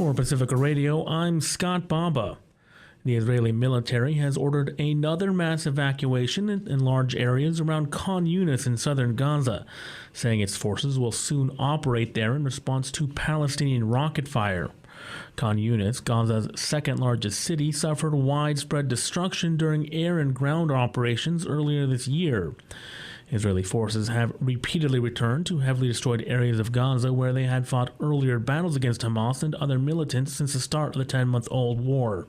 For Pacifica Radio, I'm Scott Baba. The Israeli military has ordered another mass evacuation in large areas around Khan Yunis in southern Gaza, saying its forces will soon operate there in response to Palestinian rocket fire. Khan Yunis, Gaza's second largest city, suffered widespread destruction during air and ground operations earlier this year. Israeli forces have repeatedly returned to heavily destroyed areas of Gaza where they had fought earlier battles against Hamas and other militants since the start of the 10-month-old war.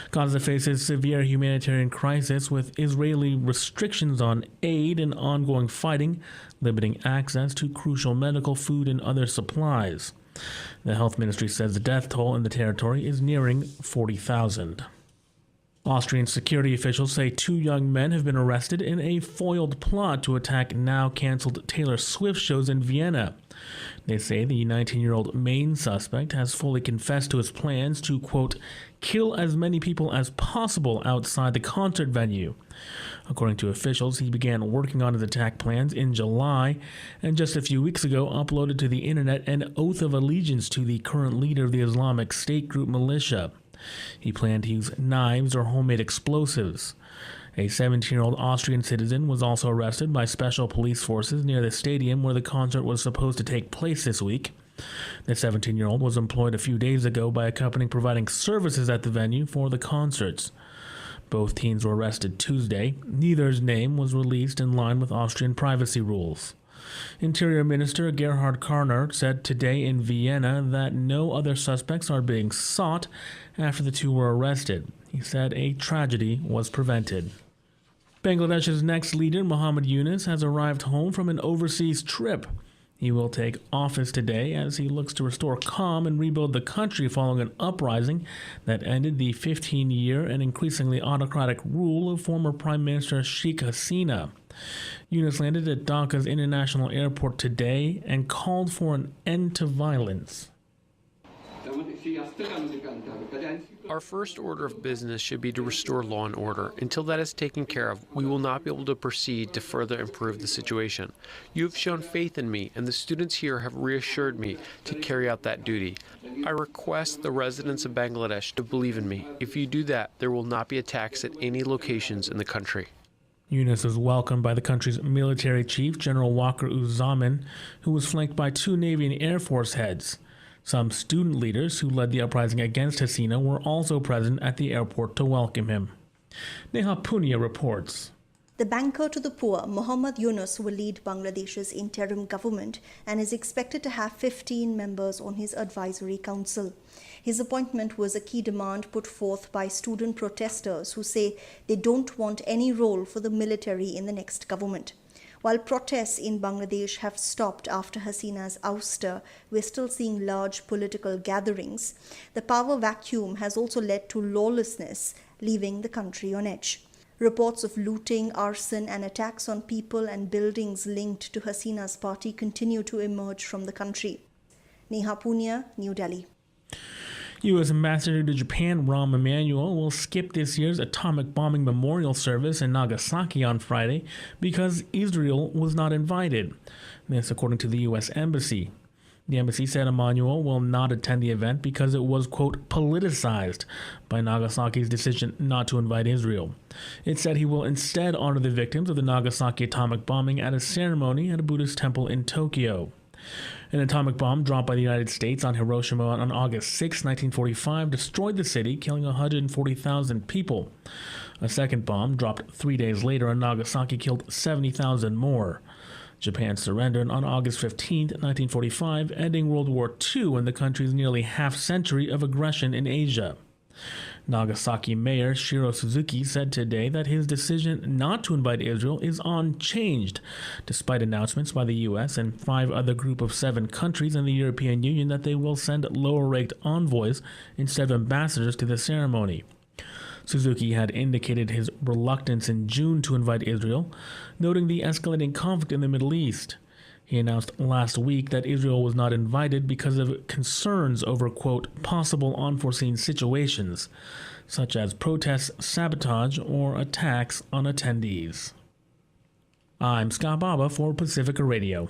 Gaza faces severe humanitarian crisis with Israeli restrictions on aid and ongoing fighting, limiting access to crucial medical, food, and other supplies. The health ministry says the death toll in the territory is nearing 40,000. Austrian security officials say 2 young men have been arrested in a foiled plot to attack now-canceled Taylor Swift shows in Vienna. They say the 19-year-old main suspect has fully confessed to his plans to, quote, kill as many people as possible outside the concert venue. According to officials, he began working on his attack plans in July and just a few weeks ago uploaded to the internet an oath of allegiance to the current leader of the Islamic State group militia. He planned to use knives or homemade explosives. A 17-year-old Austrian citizen was also arrested by special police forces near the stadium where the concert was supposed to take place this week. The 17-year-old was employed a few days ago by a company providing services at the venue for the concerts. Both teens were arrested Tuesday. Neither's name was released in line with Austrian privacy rules. Interior Minister Gerhard Karner said today in Vienna that no other suspects are being sought after the 2 were arrested. He said a tragedy was prevented. Bangladesh's next leader, Muhammad Yunus, has arrived home from an overseas trip. He will take office today as he looks to restore calm and rebuild the country following an uprising that ended the 15-year and increasingly autocratic rule of former Prime Minister Sheikh Hasina. Yunus landed at Dhaka's international airport today and called for an end to violence. Our first order of business should be to restore law and order. Until that is taken care of, we will not be able to proceed to further improve the situation. You have shown faith in me, and the students here have reassured me to carry out that duty. I request the residents of Bangladesh to believe in me. If you do that, there will not be attacks at any locations in the country. Yunus was welcomed by the country's military chief, General Walker Uzzaman, who was flanked by 2 Navy and Air Force heads. Some student leaders who led the uprising against Hasina were also present at the airport to welcome him. Neha Punia reports. The banker to the poor, Muhammad Yunus, will lead Bangladesh's interim government and is expected to have 15 members on his advisory council. His appointment was a key demand put forth by student protesters who say they don't want any role for the military in the next government. While protests in Bangladesh have stopped after Hasina's ouster, we're still seeing large political gatherings. The power vacuum has also led to lawlessness, leaving the country on edge. Reports of looting, arson, and attacks on people and buildings linked to Hasina's party continue to emerge from the country. Neha Punia, New Delhi. U.S. Ambassador to Japan Rahm Emanuel will skip this year's atomic bombing memorial service in Nagasaki on Friday because Israel was not invited. This according to the U.S. Embassy. The embassy said Emanuel will not attend the event because it was, quote, politicized by Nagasaki's decision not to invite Israel. It said he will instead honor the victims of the Nagasaki atomic bombing at a ceremony at a Buddhist temple in Tokyo. An atomic bomb dropped by the United States on Hiroshima on August 6, 1945, destroyed the city, killing 140,000 people. A second bomb, dropped 3 days later on Nagasaki, killed 70,000 more. Japan surrendered on August 15, 1945, ending World War II and the country's nearly half-century of aggression in Asia. Nagasaki Mayor Shiro Suzuki said today that his decision not to invite Israel is unchanged, despite announcements by the U.S. and 5 other group of 7 countries in the European Union that they will send lower-ranked envoys instead of ambassadors to the ceremony. Suzuki had indicated his reluctance in June to invite Israel, noting the escalating conflict in the Middle East. He announced last week that Israel was not invited because of concerns over, quote, possible unforeseen situations, such as protests, sabotage, or attacks on attendees. I'm Scott Baba for Pacifica Radio.